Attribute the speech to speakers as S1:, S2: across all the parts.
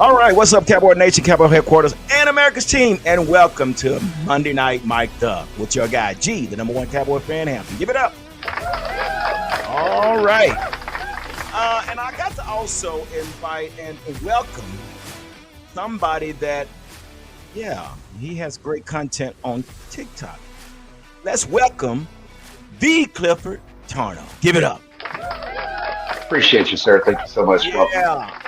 S1: All right, what's up, Cowboy Nation, Cowboy Headquarters, and America's team, and welcome to Monday Night Mic'd Up with your guy, G, the number one Cowboy fan, Hampton. Give it up. All right. And I got to also invite and welcome somebody that, he has great content on TikTok. Let's welcome the Clifford Tarno. Give it up.
S2: Appreciate you, sir. Thank you so much.
S1: Yeah.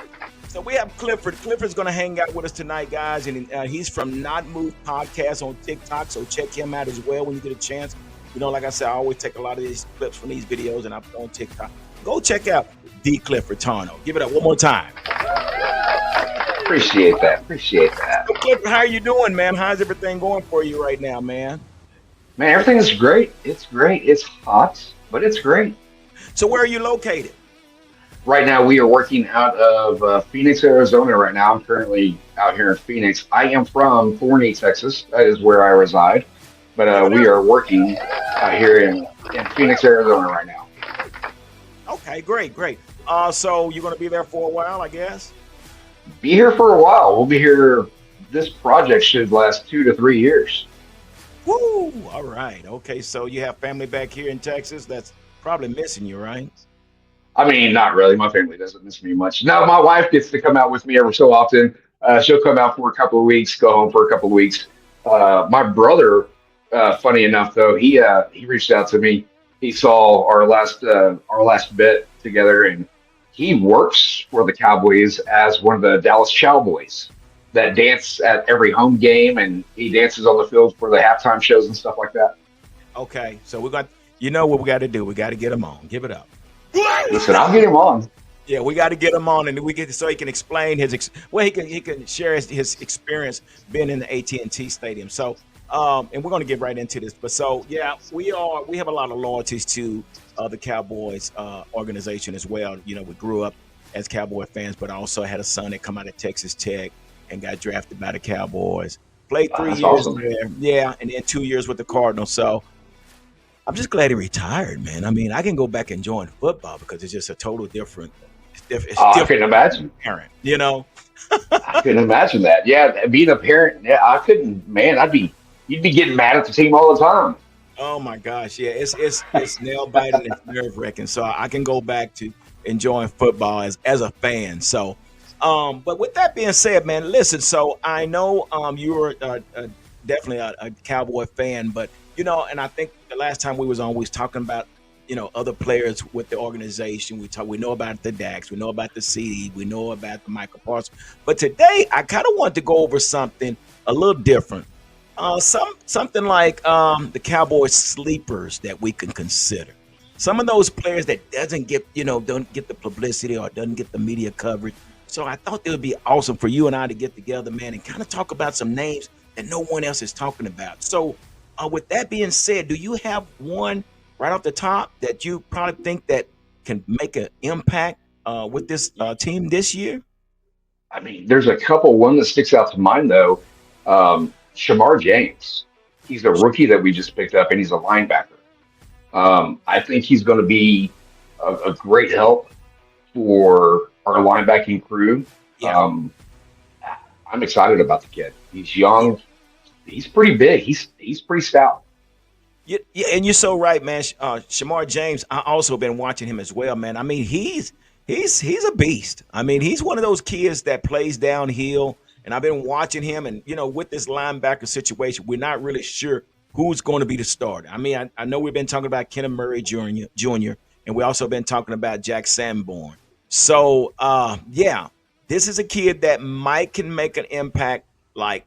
S1: So we have Clifford. Clifford's going to hang out with us tonight, guys, and he's from Not Moved Podcast on TikTok, so check him out as well when you get a chance. You know, like I said, I always take a lot of these clips from these videos, and I put on TikTok. Go check out the Clifford Tarno. Give it up one more time.
S2: Appreciate that.
S1: So Clifford, how are you doing, man? How's everything going for you right now, man?
S2: Man, everything is great. It's great. It's hot, but it's great.
S1: So where are you located?
S2: Right now, we are working out of Phoenix, Arizona. Right now, I'm currently out here in Phoenix. I am from Forney, Texas. That is where I reside. But we are working out here in Phoenix, Arizona right now.
S1: Okay, great. So you're going to be there for a while, I guess?
S2: Be here for a while. We'll be here. This project should last 2 to 3 years.
S1: Woo! All right. Okay, so you have family back here in Texas that's probably missing you, right?
S2: I mean, not really. My family doesn't miss me much. No, my wife gets to come out with me every so often. She'll come out for a couple of weeks, go home for a couple of weeks. My brother, funny enough, though, he reached out to me. He saw our last bit together, and he works for the Cowboys as one of the Dallas Cowboys that dance at every home game, and he dances on the field for the halftime shows and stuff like that.
S1: Okay, so you know what we got to do. We got to get him on. Give it up.
S2: Listen, I'll get him on.
S1: Yeah, we got to get him on, and so he can explain he can share his experience being in the AT&T Stadium. So, and we're going to get right into this. But so, yeah, we have a lot of loyalties to the Cowboys organization as well. You know, we grew up as Cowboy fans, but I also had a son that come out of Texas Tech and got drafted by the Cowboys. Played 3
S2: That's
S1: years
S2: awesome.
S1: there, yeah, and then 2 years with the Cardinals. So I'm just glad he retired, man. I mean, I can go back and join football because it's just a total different. It's
S2: I
S1: different
S2: couldn't imagine.
S1: parent, you know.
S2: I couldn't imagine that. Yeah, being a parent, yeah, I couldn't. Man, you'd be getting mad at the team all the time.
S1: Oh my gosh, yeah, it's nail biting, it's nerve wracking. So I can go back to enjoying football as a fan. So, but with that being said, man, listen. So I know you were definitely a Cowboy fan, but you know, and I think the last time we was on, we was talking about other players with the organization. We know about the Dax, we know about the CD, we know about the Michael Parsons. But today, I kind of want to go over something a little different. Something like the Cowboys sleepers that we can consider. Some of those players that don't get the publicity or doesn't get the media coverage. So I thought it would be awesome for you and I to get together, man, and kind of talk about some names that no one else is talking about. So with that being said, do you have one right off the top that you probably think that can make an impact with this team this year?
S2: I mean, there's a couple. One that sticks out to mind though, Shamar James. He's a rookie that we just picked up, and he's a linebacker. I think he's going to be a great help for our linebacking crew.
S1: Yeah,
S2: Um, I'm excited about the kid. He's young. He's pretty big. He's pretty stout.
S1: yeah, and you're so right, man. Shamar James, I also been watching him as well, man. I mean, he's a beast. I mean, he's one of those kids that plays downhill, and I've been watching him. And with this linebacker situation, we're not really sure who's going to be the starter. I mean, I know we've been talking about Kenneth Murray Jr., and we also been talking about Jack Sanborn. So, yeah, this is a kid that might can make an impact, like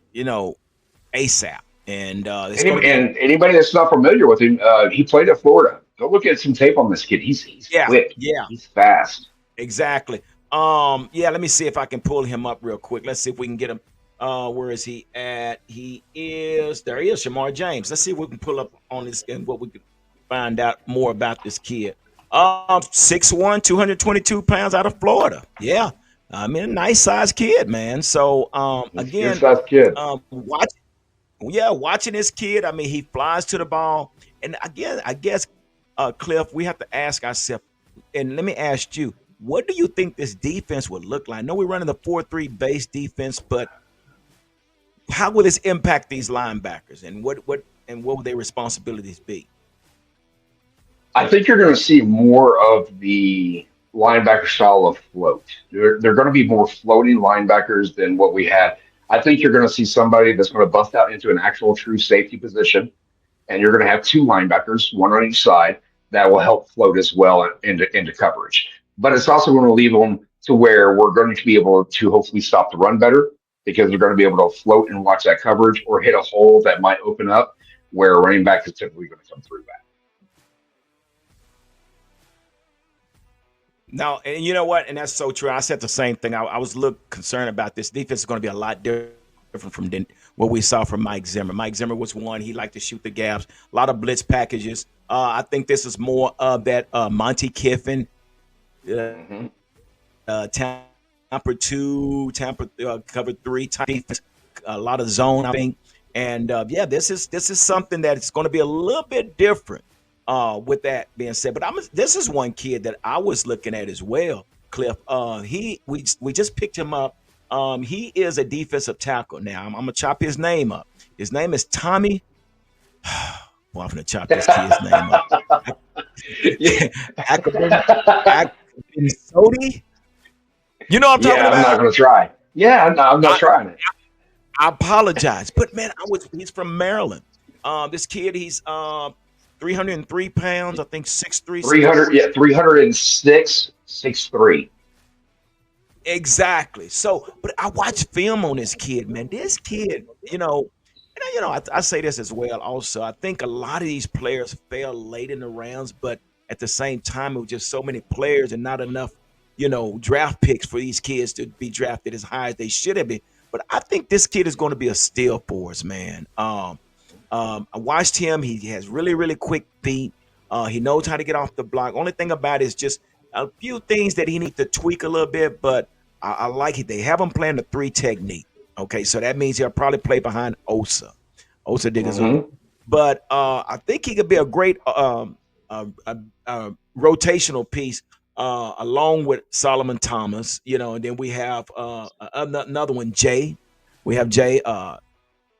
S1: ASAP, and it's going to be
S2: And anybody that's not familiar with him, he played at Florida. Go look at some tape on this kid. He's
S1: yeah,
S2: quick.
S1: yeah.
S2: He's fast.
S1: Exactly. Yeah, let me see if I can pull him up real quick. Let's see if we can get him. Where is he at? There he is, Shamar James. Let's see if we can pull up on this and what we can find out more about this kid. 6'1", 222 pounds out of Florida. Yeah. I mean, a nice sized kid, man. So
S2: He's a good
S1: again,
S2: sized kid.
S1: watching this kid, I mean, he flies to the ball. And again, I guess Cliff, we have to ask ourselves, and let me ask you, What do you think this defense would look like? I know we're running the 4-3 base defense, but how will this impact these linebackers, and what will their responsibilities be?
S2: I think you're going to see more of the linebacker style of float. They're going to be more floating linebackers than what we had. I think you're going to see somebody that's going to bust out into an actual true safety position, and you're going to have two linebackers, one on each side, that will help float as well into coverage. But it's also going to leave them to where we're going to be able to hopefully stop the run better because they're going to be able to float and watch that coverage or hit a hole that might open up where a running back is typically going to come through that.
S1: No, and you know what? And that's so true. I said the same thing. I was a little concerned about this. Defense is going to be a lot different from what we saw from Mike Zimmer. Mike Zimmer was one. He liked to shoot the gaps, a lot of blitz packages. I think this is more of that Monty Kiffin, uh,
S2: Mm-hmm.
S1: Tampa 2, Tampa cover 3 type defense, a lot of zone, I think. And yeah, this is something that it's going to be a little bit different. With that being said, but this is one kid that I was looking at as well, Cliff. We just picked him up. He is a defensive tackle. Now I'm gonna chop his name up. His name is Tommy. Well, I'm gonna chop this kid's name up.
S2: Yeah.
S1: Akabin Sodi. You know what I'm talking
S2: Yeah, I'm not
S1: about?
S2: going to try. Yeah, I'm not
S1: I,
S2: trying it.
S1: I apologize, but man, he's from Maryland. This kid, he's 303 pounds, I think 6'3",
S2: 300,
S1: 6'4".
S2: yeah, 306, 6'3".
S1: Exactly. So, but I watched film on this kid, man. This kid, I say this as well. Also, I think a lot of these players fell late in the rounds, but at the same time, it was just so many players and not enough, draft picks for these kids to be drafted as high as they should have been. But I think this kid is going to be a steal for us, man. I watched him. He has really, really quick feet. He knows how to get off the block. Only thing about it is just a few things that he needs to tweak a little bit, but I like it. They have him playing the 3 technique. Okay, so that means he'll probably play behind Osa Digazon.
S2: Hmm.
S1: But I think he could be a great rotational piece along with Solomon Thomas. And then we have another one, Jay. We have Jay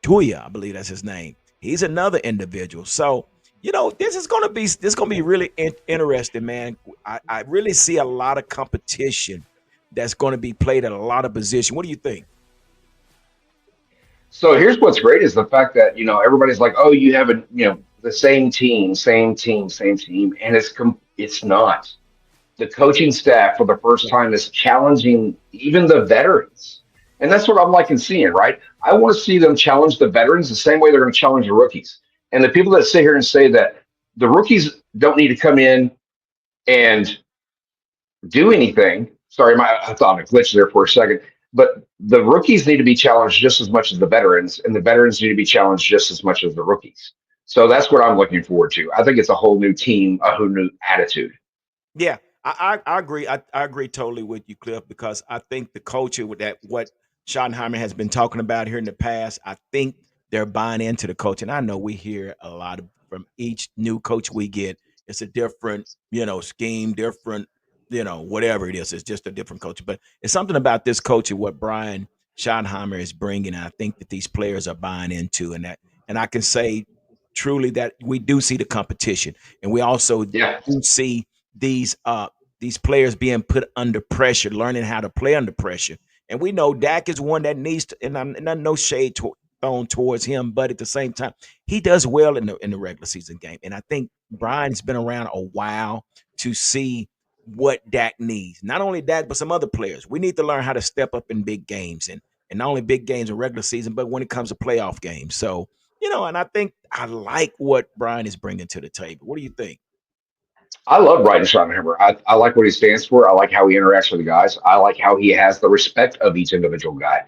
S1: Tuya, I believe that's his name. He's another individual. So this is gonna be really interesting, man. I really see a lot of competition that's going to be played at a lot of position. What do you think?
S2: So here's what's great is the fact that everybody's like, oh, you have the same team, same team, same team, and it's not. The coaching staff for the first time is challenging even the veterans, and that's what I'm liking seeing. Right, I want to see them challenge the veterans the same way they're going to challenge the rookies. And the people that sit here and say that the rookies don't need to come in and do anything. Sorry, I thought I glitched there for a second. But the rookies need to be challenged just as much as the veterans, and the veterans need to be challenged just as much as the rookies. So that's what I'm looking forward to. I think it's a whole new team, a whole new attitude.
S1: Yeah, I agree. I agree totally with you, Cliff, because I think the culture with that what Schottenheimer has been talking about here in the past, I think they're buying into the coach. And I know we hear a lot from each new coach we get. It's a different, scheme, different, whatever it is. It's just a different culture. But it's something about this culture, what Brian Schottenheimer is bringing. And I think that these players are buying into, and I can say truly that we do see the competition, and we also
S2: Yeah,
S1: do see these players being put under pressure, learning how to play under pressure. And we know Dak is one that needs to, and no shade thrown towards him, but at the same time, he does well in the regular season game. And I think Brian's been around a while to see what Dak needs. Not only Dak, but some other players. We need to learn how to step up in big games, and not only big games in regular season, but when it comes to playoff games. So, and I think I like what Brian is bringing to the table. What do you think?
S2: I love Brian Schottenheimer. I like what he stands for. I like how he interacts with the guys. I like how he has the respect of each individual guy.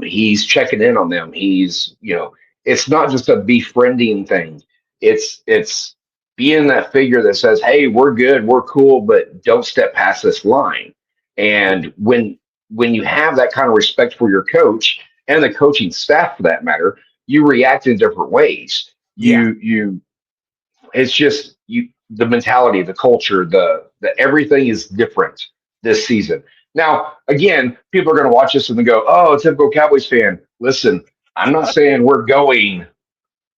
S2: He's checking in on them. It's not just a befriending thing. It's being that figure that says, "Hey, we're good, we're cool, but don't step past this line." And when you have that kind of respect for your coach and the coaching staff, for that matter, you react in different ways.
S1: Yeah.
S2: It's just the mentality, the culture, the everything is different this season. Now, again, people are going to watch this and they go, "Oh, typical Cowboys fan." Listen, I'm not saying we're going,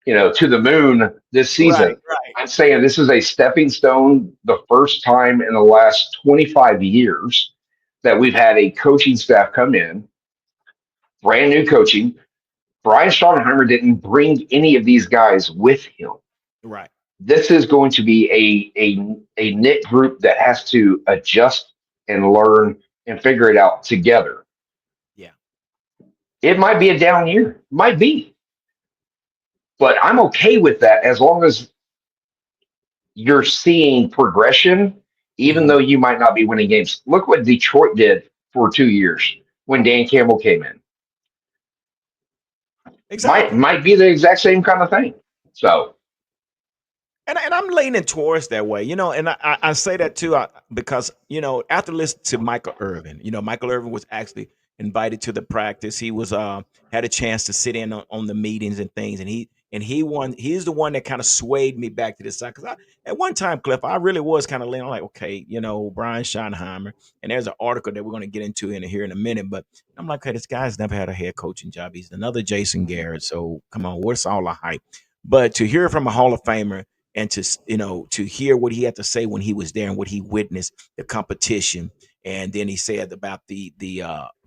S2: to the moon this
S1: Right,
S2: season.
S1: right,
S2: I'm saying this is a stepping stone. The first time in the last 25 years that we've had a coaching staff come in, brand new coaching. Brian Schottenheimer didn't bring any of these guys with him.
S1: right.
S2: This is going to be a knit group that has to adjust and learn and figure it out together.
S1: Yeah.
S2: It might be a down year, might be, but I'm okay with that as long as you're seeing progression, even
S1: Mhm.
S2: though you might not be winning games. Look what Detroit did for 2 years when Dan Campbell came in. Might
S1: Exactly.
S2: might be the exact same kind of thing. So
S1: And I'm leaning towards that way, and I say that too because after listening to Michael Irvin, Michael Irvin was actually invited to the practice. He was had a chance to sit in on the meetings and things, and he's the one that kind of swayed me back to this side because at one time, Cliff, I really was kind of leaning like, okay, Brian Schottenheimer, and there's an article that we're going to get into in here in a minute, but I'm like, okay, this guy's never had a head coaching job. He's another Jason Garrett, so come on, what's all the hype? But to hear from a Hall of Famer and to hear what he had to say when he was there and what he witnessed the competition, and then he said about the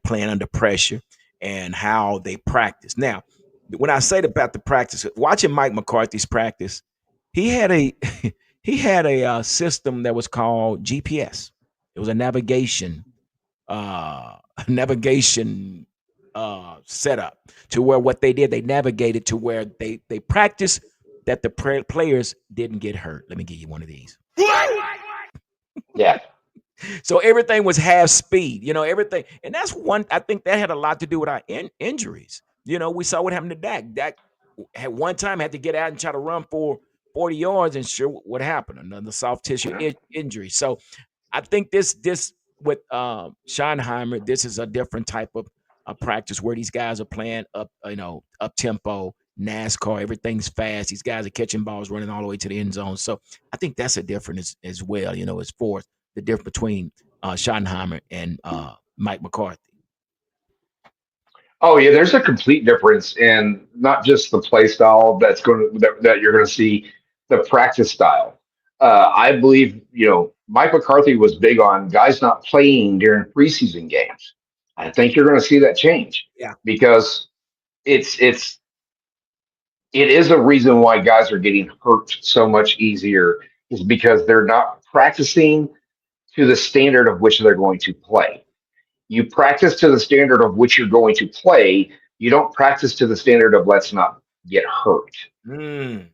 S1: playing under pressure and how they practice. Now, when I say about the practice, watching Mike McCarthy's practice, he had a he had a system that was called GPS. It was a uh navigation setup to where what they did, they navigated to where they practiced that the players didn't get hurt. Let me give you one of these.
S2: yeah,
S1: So everything was half speed, everything. And that's one, I think that had a lot to do with our injuries. We saw what happened to Dak. Dak had one time had to get out and try to run for 40 yards, and sure, what happened? Another soft tissue injury. So I think this with Schottenheimer, this is a different type of practice where these guys are playing up, up tempo, NASCAR. Everything's fast. These guys are catching balls, running all the way to the end zone. So I think that's a difference as well. As far as the difference between Schottenheimer and Mike McCarthy.
S2: oh yeah, there's a complete difference in not just the play style that you're going to see, the practice style. I believe Mike McCarthy was big on guys not playing during preseason games. I think you're going to see that change
S1: Yeah.
S2: because it's it is a reason why guys are getting hurt so much easier is because they're not practicing to the standard of which they're going to play. You practice to the standard of which you're going to play. You don't practice to the standard of let's not get hurt.
S1: Mm,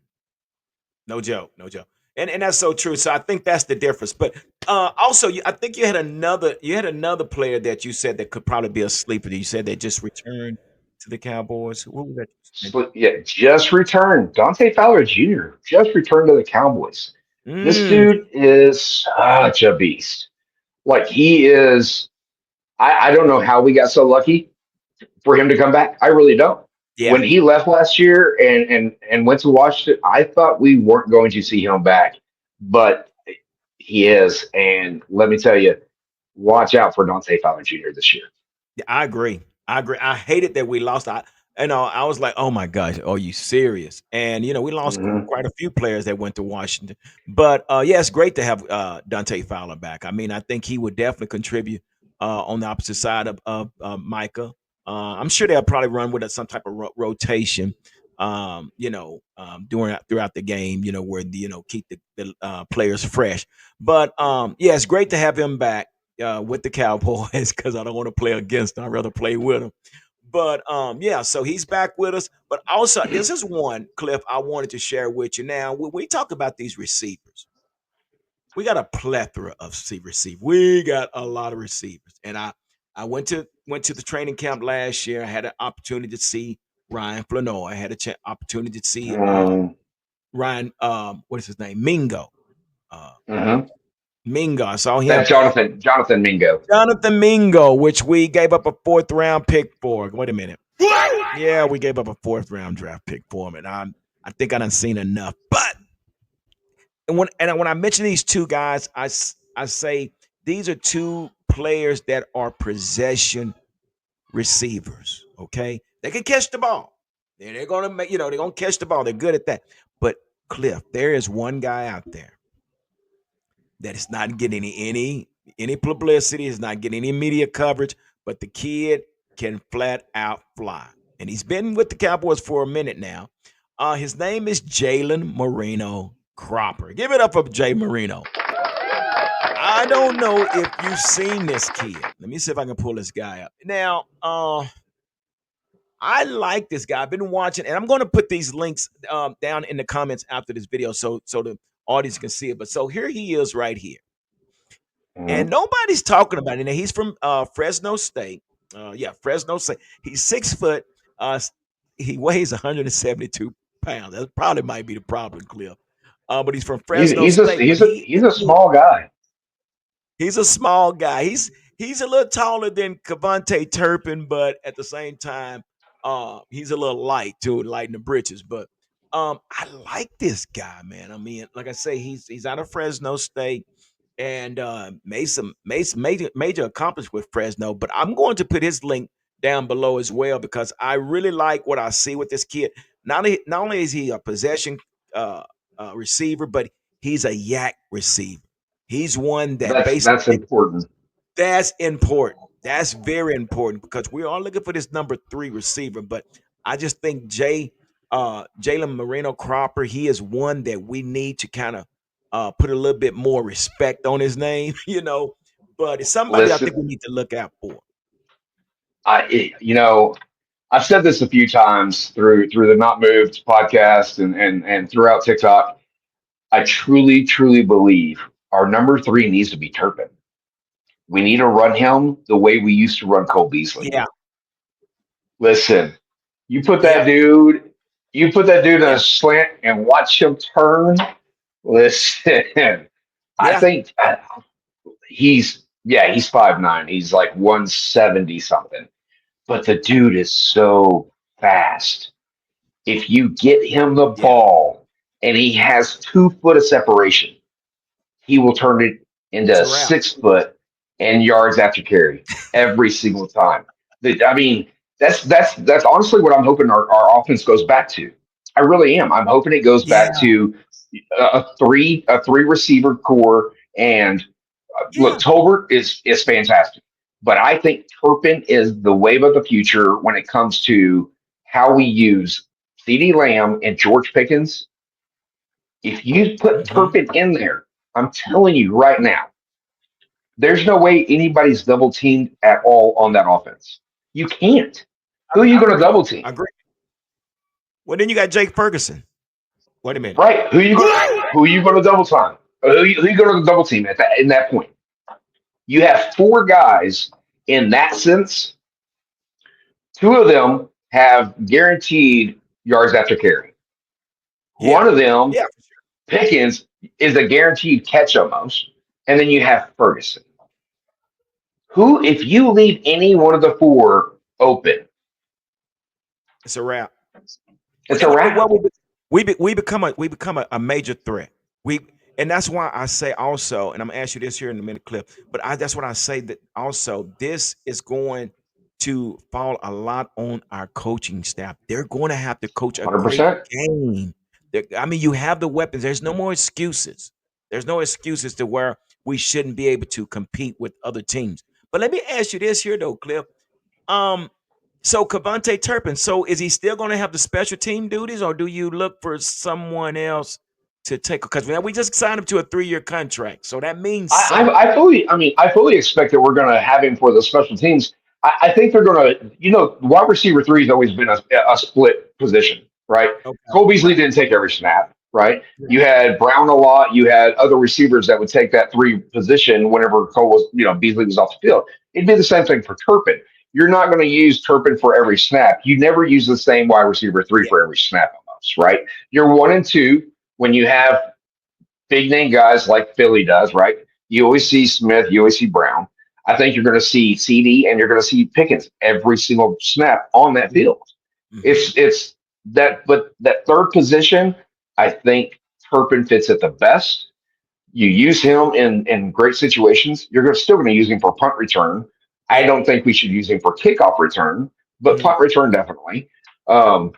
S1: no joke, no joke. And that's so true. So I think that's the difference. But also, I think you had another player that you said that could probably be a sleeper. You said they just returned to the Cowboys. What was that you mentioned?
S2: So, yeah, just returned. Dante Fowler Jr. just returned to the Cowboys. This
S1: Mm,
S2: dude is such a beast. Like he is. I don't know how we got so lucky for him to come back. I really don't.
S1: yeah,
S2: When he left last year and went to Washington, I thought we weren't going to see him back, but he is. And let me tell you, watch out for Dante Fowler Jr. this year.
S1: yeah, I agree. I agree. I hated that we lost. I was like, oh my gosh, are you serious? And we lost
S2: Hmm.
S1: quite a few players that went to Washington. But yeah, it's great to have Dante Fowler back. I mean, I think he would definitely contribute on the opposite side of Micah. I'm sure they'll probably run with some type of rotation. During throughout the game, where keep the players fresh. But yeah, it's great to have him back with the Cowboys because I don't want to play against them. I'd rather play with them. But yeah, so he's back with us. But also, this is one Cliff I wanted to share with you. Now, when we talk about these receivers, we got a plethora of receivers. We got a lot of receivers, and I went to the training camp last year. I had an opportunity to see Ryan Flanoy. I had a opportunity to see
S2: Um,
S1: Ryan. What is his name? Mingo. Uh,
S2: mhm.
S1: Mingo. I saw him.
S2: That Jonathan Mingo.
S1: Jonathan Mingo, which we gave up a fourth round pick for. Wait a minute. Yeah, we gave up a fourth round draft pick for him, and I think I done seen enough. But when I mention these two guys, I say These are two players that are possession receivers. Okay, they can catch the ball. They're gonna make they're gonna catch the ball. They're good at that. But Cliff, there is one guy out there that is not getting any publicity, is not getting any media coverage, but the kid can flat out fly. And he's been with the Cowboys for a minute now. His name is Jalen Marino Cropper. Give it up for Jay Marino. I don't know if you've seen this kid. Let me see if I can pull this guy up. Now, I like this guy. I've been watching, and I'm going to put these links down in the comments after this video so the audience can see it. But so here he is right here. And
S2: Mhm.
S1: nobody's talking about it. Now, he's from Fresno State. Yeah, Fresno State. He's 6 foot. He weighs 172 pounds. That probably might be the problem, Cliff. But he's from
S2: He's
S1: Fresno
S2: he's a
S1: State. But
S2: he's a he's a small guy.
S1: he's a small guy. He's a little taller than Cavante Turpin, but at the same time, he's a little light too, light in the britches. But I like this guy, man. I mean, like I say, he's out of Fresno State and made some major accomplishments with Fresno. But I'm going to put his link down below as well because I really like what I see with this kid. Not only is he a possession uh, receiver, but he's a yak receiver. He's one that
S2: That's
S1: basically
S2: important.
S1: that's important. That's very important because we are looking for this number three receiver. But I just think Jalen Moreno Cropper, he is one that we need to kind of put a little bit more respect on his name, But it's somebody I think we
S2: Listen,
S1: need to look out for.
S2: I've said this a few times through the Not Moved podcast and throughout TikTok. I truly believe our number three needs to be Turpin. We need to run him the way we used to run Cole Beasley.
S1: Yeah,
S2: Listen, you put that
S1: yeah,
S2: dude, you put that dude in
S1: yeah,
S2: a slant and watch him turn. Listen, I
S1: yeah,
S2: think he's 5'9". He's like 170 something. But the dude is so fast. If you get him the
S1: yeah.
S2: ball and he has 2 foot of separation, he will turn it
S1: It's
S2: into
S1: a wrap.
S2: 6 foot and yards after carry every single time. I mean, that's honestly what I'm hoping our offense goes back to. I really am. I'm hoping it goes back
S1: Yeah,
S2: to a three receiver core. And look,
S1: yeah.
S2: Tolbert is fantastic, but I think Turpin is the wave of the future when it comes to how we use C.D. Lamb and George Pickens. If you put
S1: Hmm.
S2: Turpin in there, I'm telling you right now, there's no way anybody's double teamed at all on that offense. You can't. Who are you
S1: I
S2: going to
S1: agree.
S2: double
S1: I
S2: team?
S1: agree. Well, then you got Jake Ferguson. Wait a minute.
S2: Right? Who are you going to double time? Who you going to double team at that in that point? You have 4 guys in that sense. 2 of them have guaranteed yards after carry. One
S1: Yeah,
S2: of them,
S1: yeah,
S2: Pickens, is a guaranteed catch almost. And then you have Ferguson. Who, if you leave any one of the 4 open,
S1: it's a wrap.
S2: it's a
S1: Well,
S2: wrap.
S1: we become a major threat. We and that's why I say also, and I'm gonna ask you this here in a minute, Clip. But that's what I say that also this is going to fall a lot on our coaching staff. They're going to have to coach a great
S2: 100%.
S1: game. I mean, you have the weapons. There's no more excuses. There's no excuses to where we shouldn't be able to compete with other teams. But let me ask you this here though, Cliff. Um, so Cavante Turpin, so is he still going to have the special team duties, or do you look for someone else to take? Because we just signed him to a 3-year contract, so that means
S2: I,
S1: something.
S2: I, I fully, I mean, I fully expect that we're going to have him for the special teams. I think they're going to, wide receiver three has always been a split position, right?
S1: Okay,
S2: Cole Beasley
S1: right.
S2: didn't take every snap, right?
S1: Yeah.
S2: You had Brown a lot. You had other receivers that would take that three position whenever Cole was, Beasley was off the field. It'd be the same thing for Turpin. You're not going to use Turpin for every snap. You never use the same wide receiver three
S1: Yeah.
S2: for every snap almost, right? You're 1 and 2 when you have big name guys like Philly does, right? You always see Smith, you always see Brown. I think you're going to see CD and you're going to see Pickens every single snap on that
S1: Mhm.
S2: field.
S1: Mhm.
S2: It's that, but that third position, I think Turpin fits it the best. You use him in great situations. Still going to use him for punt return. I
S1: Yeah.
S2: don't think we should use him for kickoff return, but
S1: Mhm.
S2: punt return definitely. I'm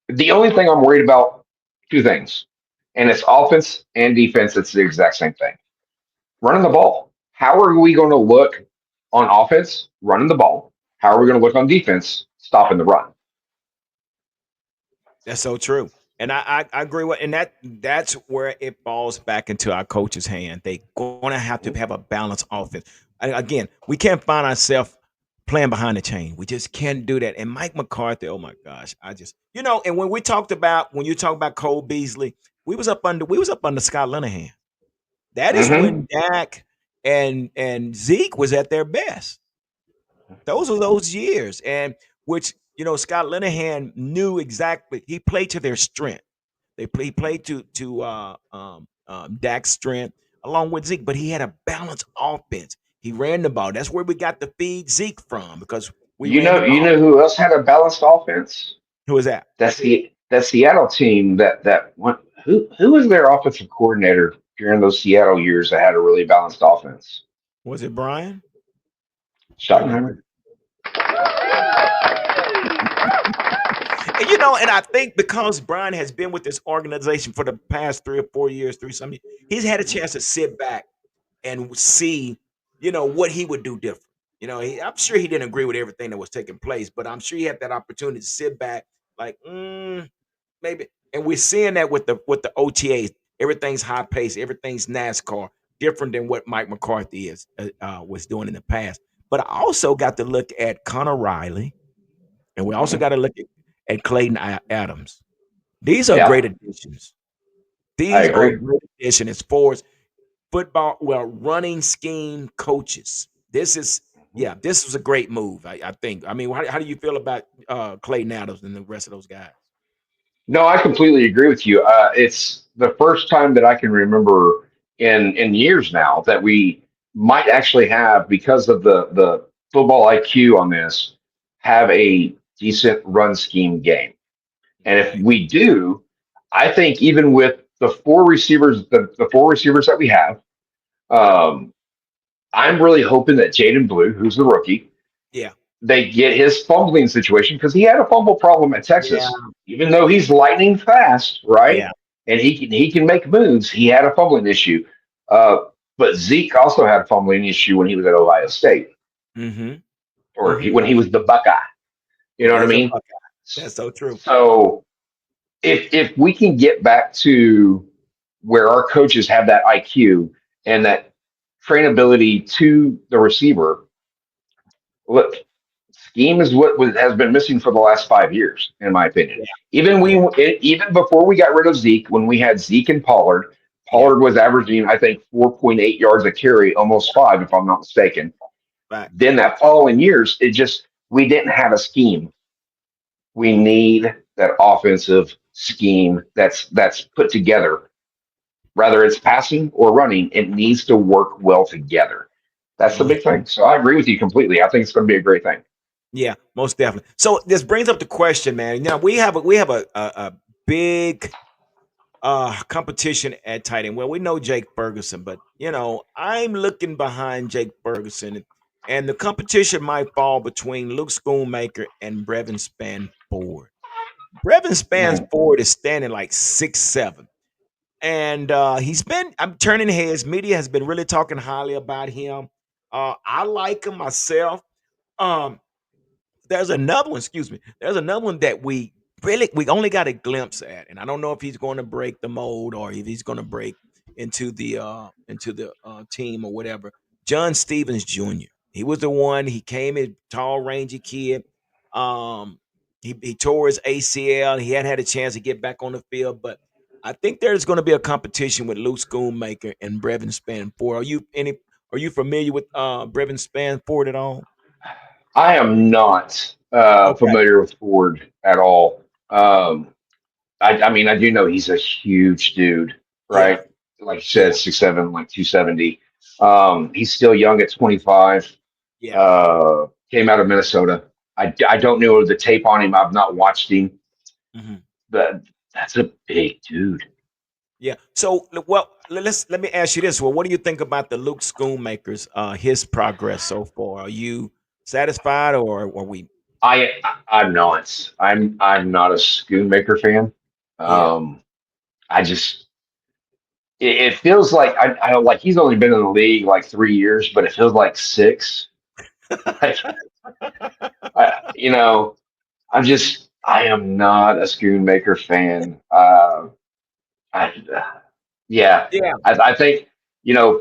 S2: the only thing I'm worried about. Two things, and it's offense and defense. It's the exact same thing. Running the ball. How are we going to look on offense? Running the ball. How are we going to look on defense? Stopping the run.
S1: That's so true. And I agree with, and that's where it falls back into our coach's hand. They gonna have to have a balanced offense. Again, we can't find ourselves playing behind the chain. We just can't do that. And Mike McCarthy, oh my gosh, I just and when you talk about Cole Beasley, we was up under Scott Linehan. That is
S2: Mm-hmm.
S1: when Dak and Zeke was at their best. Those are those years, and which Scott Linehan knew exactly. He played to their strength. He played to Dak's strength along with Zeke, but he had a balanced offense. He ran the ball. That's where we got to feed Zeke from because we ran the
S2: You
S1: ball.
S2: know who else had a balanced offense?
S1: Who was that?
S2: That Seattle team that went. Who was their offensive coordinator during those Seattle years that had a really balanced offense?
S1: Was it Brian? Brian didn't.
S2: Schottenheimer.
S1: And I think because Brian has been with this organization for the past 3 or 4 years, three something, he's had a chance to sit back and see, what he would do different. I'm sure he didn't agree with everything that was taking place, but I'm sure he had that opportunity to sit back, like, maybe. And we're seeing that with the OTAs. Everything's high pace, everything's NASCAR, different than what Mike McCarthy was doing in the past. But I also got to look at Connor Riley, and we also
S2: Mhm.
S1: got to look at Clayton Adams. These are great
S2: Yeah,
S1: additions.
S2: I
S1: These are
S2: agree.
S1: great additions as far as football, well, running scheme coaches. This was a great move. I think. I mean, how do you feel about Clayton Adams and the rest of those guys?
S2: No, I completely agree with you. It's the first time that I can remember in years now that we might actually have, because of the football IQ on this, have a decent run scheme game. And if
S1: Right.
S2: we do, I think even with the four receivers that we have, um, I'm really hoping that Jaden Blue, who's the rookie,
S1: Yeah.
S2: they get his fumbling situation because he had a fumble problem at
S1: Yeah.
S2: Texas. Even though he's lightning fast, right,
S1: Yeah.
S2: and he can make moves, he had a fumbling issue. Uh, but Zeke also had a fumbling issue when he was at Ohio State,
S1: Mm-hmm.
S2: or
S1: Mm-hmm.
S2: when he was the Buckeye. You
S1: Well,
S2: know what I
S1: he's a
S2: mean?
S1: Buckeye. That's so true.
S2: So if we can get back to where our coaches have that IQ and that trainability to the receiver, look, scheme is what has been missing for the last 5 years, in my opinion.
S1: Yeah.
S2: Even
S1: Yeah.
S2: even before we got rid of Zeke, when we had Zeke and Pollard,
S1: Yeah.
S2: Pollard was averaging, I think, 4.8 yards a carry, almost five, if I'm not mistaken.
S1: Facts.
S2: Then that following years, it just we didn't have a scheme. We need that offensive scheme that's put together. Whether it's passing or running, it needs to work well together. That's the
S1: Most
S2: big thing. So I agree with you completely. I think it's going to be a great thing.
S1: Yeah, most definitely. So this brings up the question, man. We have a big competition at tight end. Well, we know Jake Ferguson, but I'm looking behind Jake Ferguson, and the competition might fall between Luke Schoonmaker and Brevin Spanford. Brevin Spanford is standing like 6'7", and I'm turning heads. Media has been really talking highly about him. I like him myself. Um, there's another one, excuse me. There's another one that we only got a glimpse at, and I don't know if he's going to break the mold or if he's going to break into the team or whatever. John Stevens Jr. He was the one. He came in tall, rangy kid. Um, he tore his ACL. He hadn't had a chance to get back on the field, but I think there's going to be a competition with Luke Schoonmaker and Brevin Spanford. Are you familiar with Brevin Spanford at all?
S2: I am not
S1: Okay.
S2: familiar with Ford at all. I mean, I do know he's a huge dude,
S1: Yeah.
S2: right? Like you said,
S1: Yeah.
S2: 6'7", like 270. He's still young at 25.
S1: Yeah.
S2: Came out of Minnesota. I don't know the tape on him. I've not watched him.
S1: Mhm.
S2: But that's a big dude.
S1: Yeah. So, well, let me ask you this. Well, what do you think about the Luke Schoonmaker's his progress so far? Are you satisfied, or are we?
S2: I'm not. I'm not a Schoonmaker fan.
S1: Yeah.
S2: Um, I just it feels like I don't like he's only been in the league like 3 years, but it feels like six. Like you know, I am not a Schoonmaker fan. I, yeah,
S1: Yeah.
S2: I think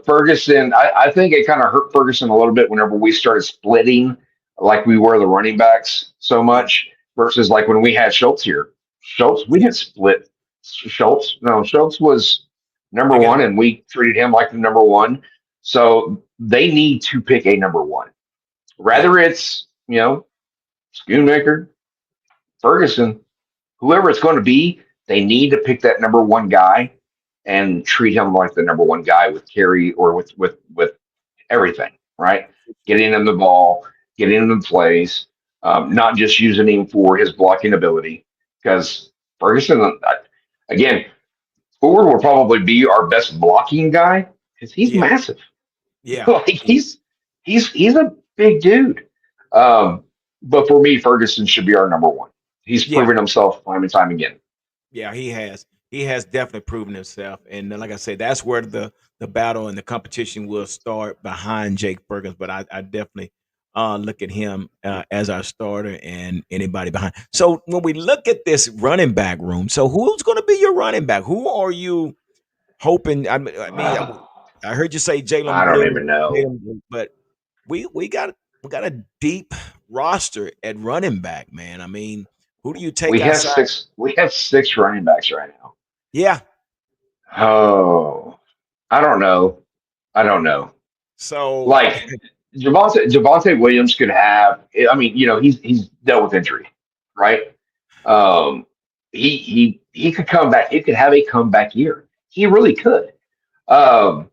S2: Ferguson. I think it kind of hurt Ferguson a little bit whenever we started splitting like we were the running backs so
S1: Yeah.
S2: much versus like when we had Schultz here. Schultz, we
S1: Yeah.
S2: didn't split Schultz. No, Schultz was number
S1: I got
S2: one,
S1: it.
S2: and we treated him like the number one. So they need to pick a number one,
S1: Yeah.
S2: rather it's Schoonmaker, Ferguson, whoever it's going to be, they need to pick that number one guy and treat him like the number one guy with carry or with everything, right? Getting him the ball, getting him the plays, not just using him for his blocking ability. Because Ferguson, again, Ford will probably be our best blocking guy because he's
S1: Yeah.
S2: massive.
S1: Yeah.
S2: Like
S1: Yeah.
S2: he's a big dude. Um, but for me, Ferguson should be our number one. He's
S1: Yeah.
S2: proven himself time and time again.
S1: Yeah, he has. He has definitely proven himself, and like I said, that's where the battle and the competition will start behind Jake Ferguson. But I definitely look at him as our starter, and anybody behind. So when we look at this running back room, so who's going to be your running back? Who are you hoping? I heard you say
S2: I
S1: Jalen
S2: don't
S1: Blue,
S2: even know.
S1: But we got a deep roster at running back, man. I mean, who do you take
S2: We have
S1: outside?
S2: six. We have six running backs right now.
S1: Yeah.
S2: Oh, I don't know. I don't know.
S1: So
S2: Like Javante Williams could have. I mean, he's dealt with injury, right? Um, he could come back. He could have a comeback year. He really could. Um,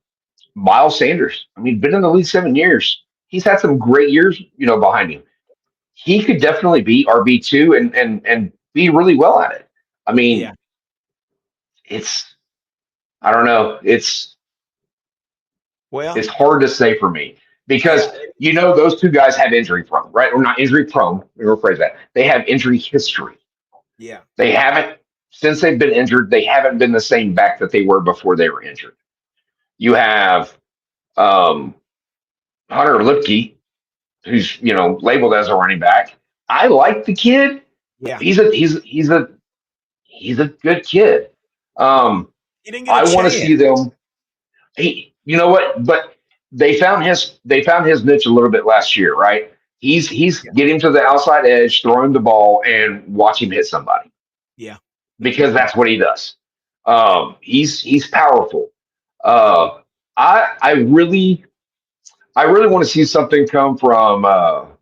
S2: Miles Sanders. I mean, been in the league 7 years. He's had some great years, behind him. He could definitely be RB2 and be really well at it. I
S1: yeah,
S2: mean, it's I don't know. It's
S1: well,
S2: hard to say for me
S1: yeah,
S2: because those two guys have injury prone, right? Or not injury prone. Let me rephrase that. They have injury history.
S1: yeah,
S2: They haven't since they've been injured. They haven't been the same back that they were before they were injured. You have um, Hunter Lipke, who's labeled as a running back. I like the kid.
S1: yeah.
S2: He's a good kid. Um,
S1: He didn't get a
S2: I want to
S1: chance.
S2: see them. You know what? But they found his niche a little bit last year, right? He's
S1: Yeah,
S2: getting to the outside edge, throwing the ball, and watch him hit somebody
S1: yeah,
S2: because that's what he does.
S1: yeah,
S2: He's powerful. Uh, I really want to see something come from Maher,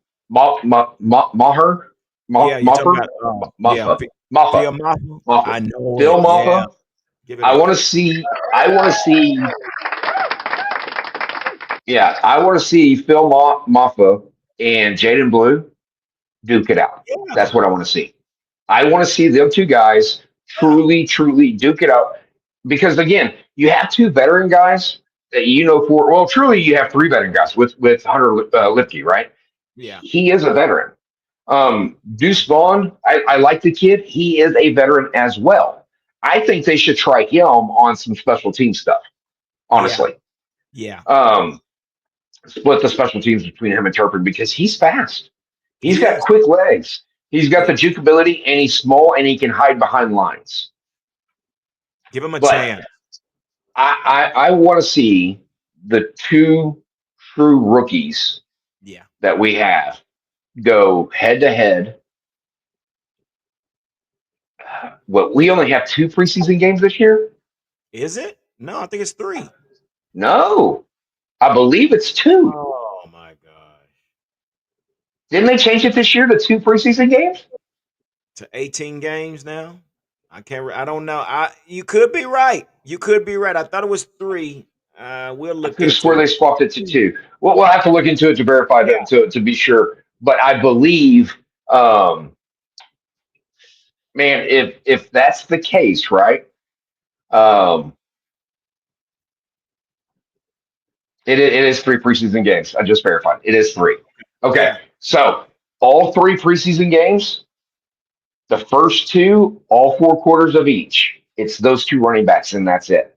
S1: yeah. You're talking
S2: Moffer,
S1: about yeah,
S2: Moffa, Moffa,
S1: Phil Maffa.
S2: Moffa,
S1: I know
S2: Phil
S1: it. Yeah,
S2: Moffa.
S1: give it
S2: I
S1: up.
S2: want to see. I want to see. Yeah, I want to see Phil Moffa and Jaden Blue duke it out.
S1: Yeah,
S2: That's what I want to see. I want to see them two guys
S1: yeah,
S2: truly, truly duke it out. Because again, you have two veteran guys that for. Well, truly, you have three veteran guys with Hunter Lipke, right?
S1: yeah,
S2: He is a veteran. Deuce Vaughn, I like the kid. He is a veteran as well. I think they should try him on some special team stuff.
S1: yeah,
S2: Honestly,
S1: yeah.
S2: um, split the special teams between him and Turpin because he's fast. He's
S1: He
S2: got
S1: is.
S2: quick legs. He's got
S1: Yeah,
S2: the juke ability, and he's small, and he can hide behind lines.
S1: give him a
S2: But
S1: chance.
S2: I want to see the two true rookies
S1: Yeah.
S2: that we have go head to head. What we only have two preseason games this year?
S1: Is it? No, I think it's three.
S2: No, I believe it's two.
S1: Oh my gosh.
S2: Didn't they change it this year to two preseason games?
S1: To 18 games now. I can't. I don't know. You could be right. You could be right. I thought it was three. We'll
S2: I
S1: look
S2: could have
S1: into
S2: swore
S1: it.
S2: they swapped it to two. Well, we'll have to look into it to verify
S1: Yeah.
S2: that to be sure. But I believe, man, if that's the case, right? Um, it is three preseason games. I just verified. It is three. Okay,
S1: Yeah.
S2: so all three preseason games, the first two, all four quarters of each, it's those two running backs, and that's it.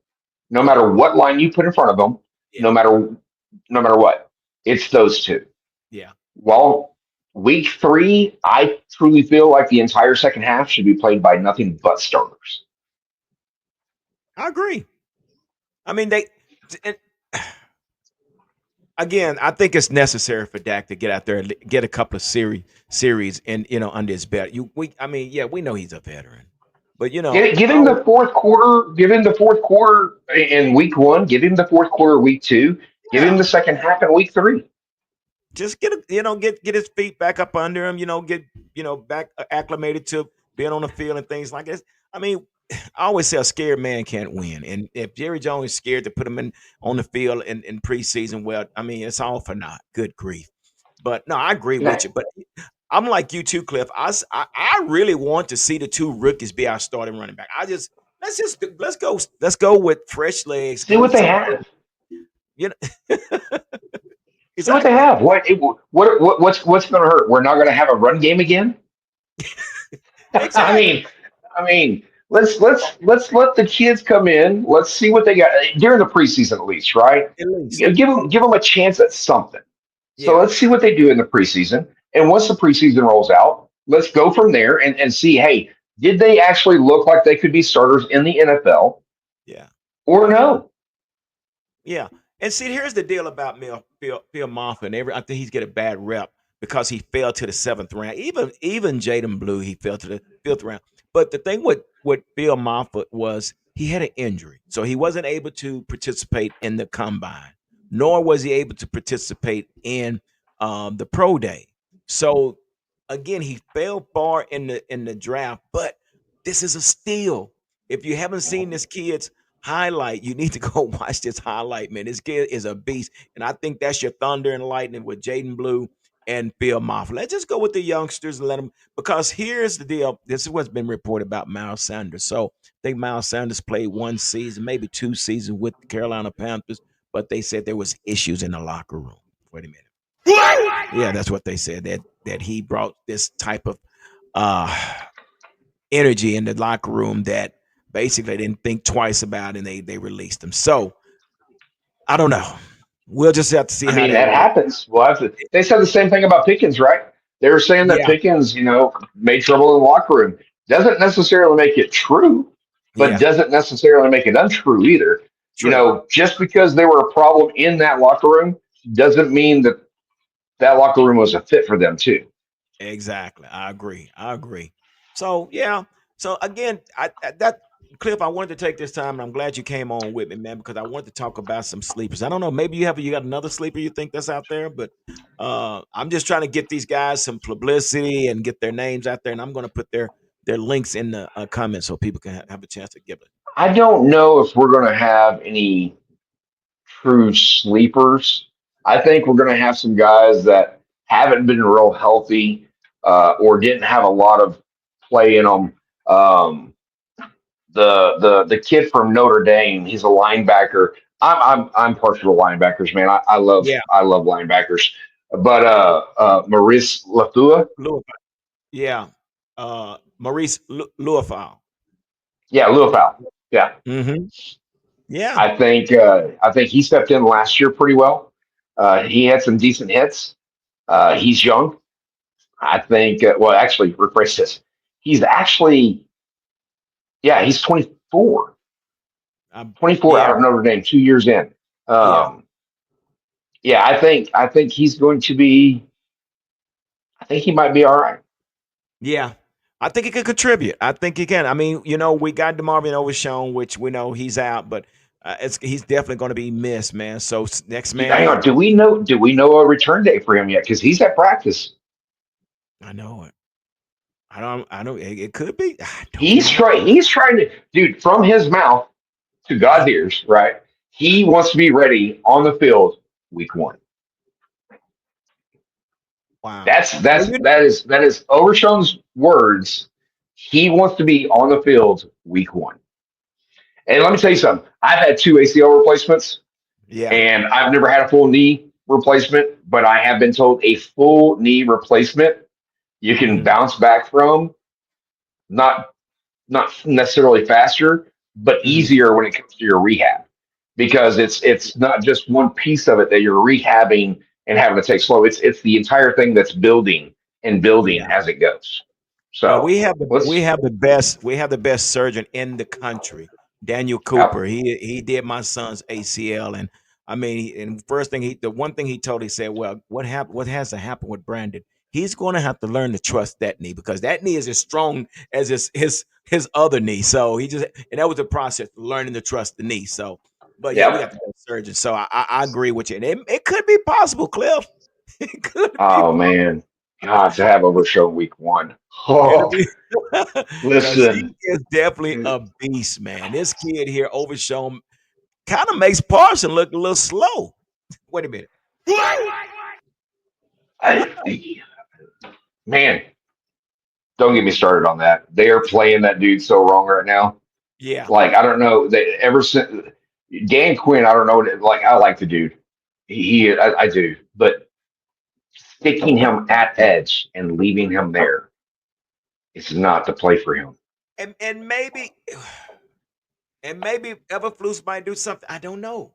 S2: No
S1: Yeah.
S2: matter what line you put in front of them,
S1: Yeah.
S2: no matter no matter what, it's those two.
S1: Yeah.
S2: Well, week three, I truly feel like the entire second half should be played by nothing but starters.
S1: I agree. I mean, and again, I think it's necessary for Dak to get out there and get a couple of series and under his belt. I mean, yeah, we know he's a veteran, but
S2: Give him the fourth quarter. Give him the fourth quarter in week one. Give him the fourth quarter week two. Give him
S1: yeah,
S2: the second half in week three.
S1: just get his feet back up under him. Get back acclimated to being on the field and things like this. I mean, I always say a scared man can't win, and if Jerry Jones is scared to put him in on the field in preseason, well, I mean, it's all for naught. Good grief! But no, I agree with you. But I'm like you too, Cliff. I really want to see the two rookies be our starting running back. Let's go with fresh legs.
S2: See
S1: Go
S2: what
S1: with
S2: they
S1: some,
S2: have.
S1: you know,
S2: See what they
S1: exactly,
S2: have. What's going to hurt? We're not going to have a run game again. I
S1: exactly.
S2: mean, I mean, let's let the kids come in. Let's see what they got during the preseason, at least, right?
S1: At least,
S2: Give them a chance at something. So
S1: yeah,
S2: let's see what they do in the preseason. And once the preseason rolls out, let's go from there and see. Hey, did they actually look like they could be starters in the NFL
S1: yeah.
S2: or no?
S1: Yeah, and see, here's the deal about Phil Moffitt. I think he's get a bad rep because he fell to the seventh round. Even Jaden Blue, he fell to the fifth round. But the thing with Phil Moffitt was he had an injury, so he wasn't able to participate in the combine, nor was he able to participate in the pro day. So again, he fell far in the draft. But this is a steal. If you haven't seen this kid's highlight, you need to go watch this highlight, man. This kid is a beast, and I think that's your thunder and lightning with Jaden Blue and Phil Moffitt. Let's just go with the youngsters and let them. Because here's the deal. This is what's been reported about Miles Sanders. So I think Miles Sanders played one season, maybe two seasons with the Carolina Panthers, but they said there was issues in the locker room. Wait a minute. What? Yeah, that's what they said. That he brought this type of uh energy in the locker room that basically didn't think twice about, and they released him. So I don't know. We'll just have to see
S2: I
S1: how
S2: mean,
S1: that
S2: that
S1: works.
S2: happens. Well, they said the same thing about Pickens, right? They were saying that
S1: Yeah,
S2: Pickens, made trouble in the locker room. Doesn't necessarily make it true, but
S1: yeah,
S2: doesn't necessarily make it untrue either.
S1: true.
S2: Just because there were a problem in that locker room doesn't mean that that locker room was a fit for them too.
S1: Exactly. I agree. I agree. So yeah. So again, that Cliff, I wanted to take this time, and I'm glad you came on with me, man, because I wanted to talk about some sleepers. I don't know, maybe you got another sleeper you think that's out there, but I'm just trying to get these guys some publicity and get their names out there, and I'm going to put their links in the comments so people can have a chance to give it.
S2: I don't know if we're going to have any true sleepers. I think we're going to have some guys that haven't been real healthy or didn't have a lot of play in them. Um, the kid from Notre Dame, he's a linebacker. I'm partial to linebackers, man.
S1: Yeah,
S2: I love linebackers. But Maurice Lafua,
S1: Louis, yeah, Maurice Louifau.
S2: yeah, Luafau, yeah.
S1: Mm-hmm. Yeah,
S2: I think he stepped in last year pretty well. He had some decent hits. He's young. I think. Well, actually, rephrase this. He's actually, yeah, he's 24. Twenty-four
S1: yeah,
S2: out of Notre Dame, 2 years in.
S1: yeah.
S2: Um, yeah, I think he's going to be. I think he might be all right.
S1: Yeah. I think he could contribute. I think he can. I mean, we got DeMarvin Overshown, which we know he's out, but he's definitely going to be missed, man. So next man
S2: Hang on.
S1: up.
S2: Do we know a return date for him yet? Because he's at practice.
S1: I know it. I don't. It could be. I don't
S2: He's
S1: know.
S2: trying. He's trying to, dude, from his mouth to
S1: Uh,
S2: God's ears. Right. He wants to be ready on the field week one.
S1: wow.
S2: That's
S1: Well,
S2: that's that is Overshown's words. He wants to be on the field week one. And let me tell you something. I've had two ACL replacements,
S1: Yeah.
S2: and I've never had a full knee replacement, but I have been told a full knee replacement you can
S1: Hmm.
S2: bounce back from, not not necessarily faster, but
S1: Hmm.
S2: easier when it comes to your rehab, because it's not just one piece of it that you're rehabbing and having to take slow. It's the entire thing that's building and building
S1: Yeah.
S2: as it goes.
S1: Well,
S2: So
S1: we
S2: let's
S1: have the best surgeon in the country, Daniel
S2: yeah,
S1: Cooper. He did my son's ACL, and I mean, and first thing the one thing he told, he said, "Well, what happened? What has to happen with Brandon? He's going to have to learn to trust that knee because that knee is as strong as his other knee. So he just and that was the process, learning to trust the knee. So, but yeah, we
S2: yeah.
S1: got the best surgeon. So I agree with you, and it could be possible, Cliff. It could be
S2: Oh man, God, to have overshown week one.
S1: It'll
S2: Oh,
S1: be because
S2: listen,
S1: he is definitely a beast, man. This kid here, Overshown, kind of makes Parson look a little slow. Wait a minute.
S2: I, man, don't get me started on that. They are playing that dude so wrong right now.
S1: Yeah,
S2: Like I don't know. They ever since Dan Quinn, I don't know. Like I like the dude. I do, but sticking him at edge and leaving him there is not the play for him.
S1: and maybe Everflus might do something. I don't know.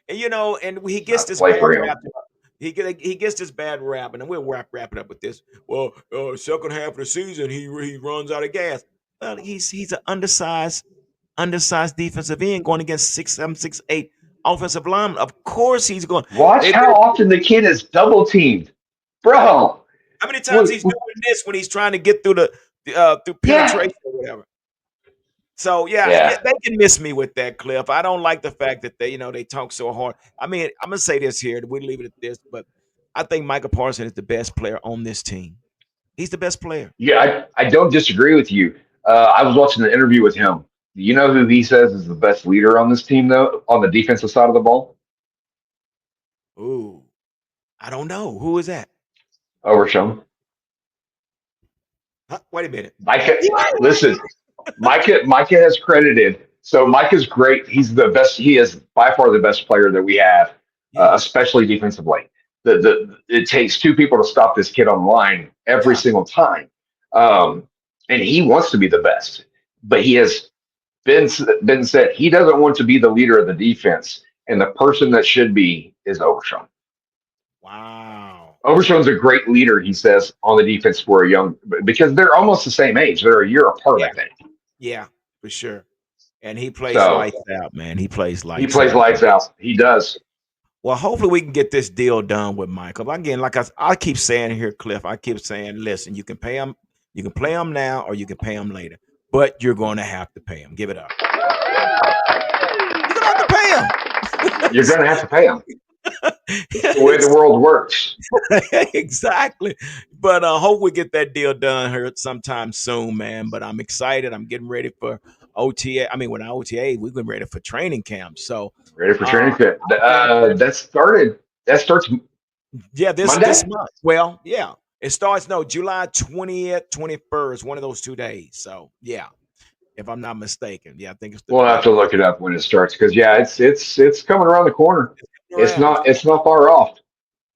S1: And and he
S2: It's
S1: gets
S2: not the
S1: this
S2: play
S1: bad
S2: for
S1: rap.
S2: him.
S1: He gets this bad rap, and we'll wrap it up with this. Well, second half of the season, he runs out of gas. Well, he's an undersized defensive end going against 6'7", 6'8" offensive lineman. Of course, he's going.
S2: Watch
S1: They
S2: how often the kid is double teamed, bro.
S1: How many times
S2: What,
S1: he's doing this when he's trying to get through through
S2: yeah,
S1: penetration or whatever? So yeah,
S2: yeah,
S1: they can miss me with that, Cliff. I don't like the fact that they talk so hard. I mean, I'm gonna say this here. We leave it at this, but I think Michael Parsons is the best player on this team. He's the best player.
S2: yeah. I don't disagree with you. I was watching an interview with him. Do you know who he says is the best leader on this team, though, on the defensive side of the ball?
S1: Ooh, I don't know who is that.
S2: Overshown.
S1: Huh? Wait a minute.
S2: Micah, listen, Micah has credited. So Micah's great. He's the best. He is by far the best player that we have,
S1: Yeah,
S2: especially defensively. It takes two people to stop this kid on the line every
S1: yeah.
S2: single time, um, and he wants to be the best. But he has been said he doesn't want to be the leader of the defense, and the person that should be is Overshawn.
S1: Wow.
S2: Overshown's a great leader, he says, on the defense for a young because they're almost the same age. They're a year apart,
S1: Yeah,
S2: I think.
S1: yeah, for sure. And he plays
S2: So
S1: lights out, man. He plays
S2: he
S1: lights
S2: plays
S1: out.
S2: lights out. He does.
S1: Well, hopefully we can get this deal done with Michael. Again, like I keep saying here, Cliff, I keep saying, listen, you can pay him, you can play him now, or you can pay him later, but you're going to have to pay him. Give it up. You're going to have to pay
S2: You're going to have to pay him. It's the way the
S1: him.
S2: world works.
S1: Exactly. But hope we get that deal done here sometime soon, man. But I'm excited. I'm getting ready for OTA. I mean, when OTA, we're getting ready for training camp. So,
S2: Ready for
S1: uh,
S2: training fit.
S1: I'm feeling good.
S2: That started. That starts
S1: Yeah, this
S2: Monday.
S1: month. Well, yeah. It starts no July 20th, 21st, one of those 2 days. So yeah, if I'm not mistaken. Yeah, I think it's the
S2: We'll have
S1: yeah.
S2: to look it up when it starts because yeah, it's coming around the corner.
S1: Around.
S2: It's not far off.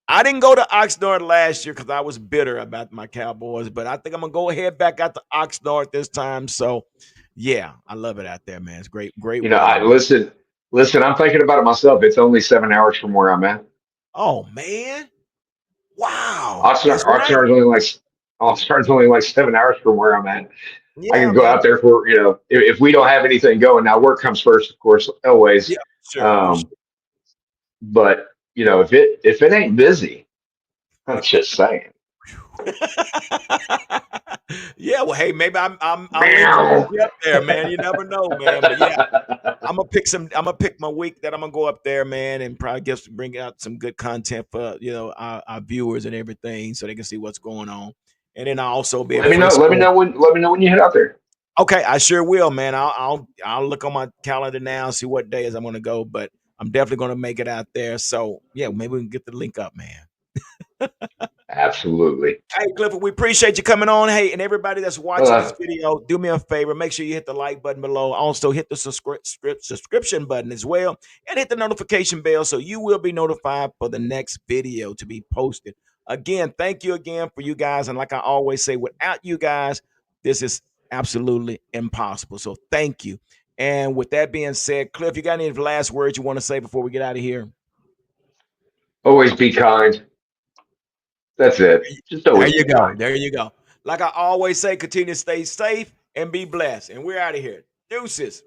S1: I didn't go to Oxnard last year because I was bitter about my Cowboys, but I think I'm gonna go ahead back out to Oxnard this time. So yeah, I love it out there, man. It's great, great
S2: You know,
S1: weather.
S2: I listen. I'm thinking about it myself. It's only 7 hours from where I'm at.
S1: Oh man. Wow.
S2: Oxnard,
S1: That's right.
S2: Oxnard's only like 7 hours from where I'm at. I
S1: Yeah,
S2: can go
S1: man.
S2: out there for if we don't have anything going. Now work comes first, of course,
S1: Yeah,
S2: always.
S1: sure, for
S2: Um, but if it ain't busy, I'm just saying.
S1: sure. Yeah, well, hey, maybe I'll link up with
S2: Meow.
S1: you up there, man. You never know, man. But yeah, I'm gonna pick my week that I'm gonna go up there, man, and probably just bring out some good content for our viewers and everything, so they can see what's going on. And then I'll also be able
S2: Let me
S1: for the
S2: know.
S1: sport.
S2: Let me know when you head out there.
S1: Okay, I sure will, man. I'll look on my calendar now, see what days I'm gonna go, but I'm definitely gonna make it out there. So yeah, maybe we can get the link up, man.
S2: Absolutely.
S1: Hey, Clifford, we appreciate you coming on. Hey, and everybody that's watching this
S2: Uh,
S1: video, do me a favor. Make sure you hit the like button below. Also, hit the subscription button as well. And hit the notification bell so you will be notified for the next video to be posted. Again, thank you again for you guys. And like I always say, without you guys, this is absolutely impossible. So thank you. And with that being said, Cliff, you got any last words you want to say before we get out of here?
S2: Always be kind. That's it. Just
S1: There
S2: always
S1: you
S2: be
S1: go.
S2: kind.
S1: There you go. Like I always say, continue to stay safe and be blessed. And we're out of here. Deuces.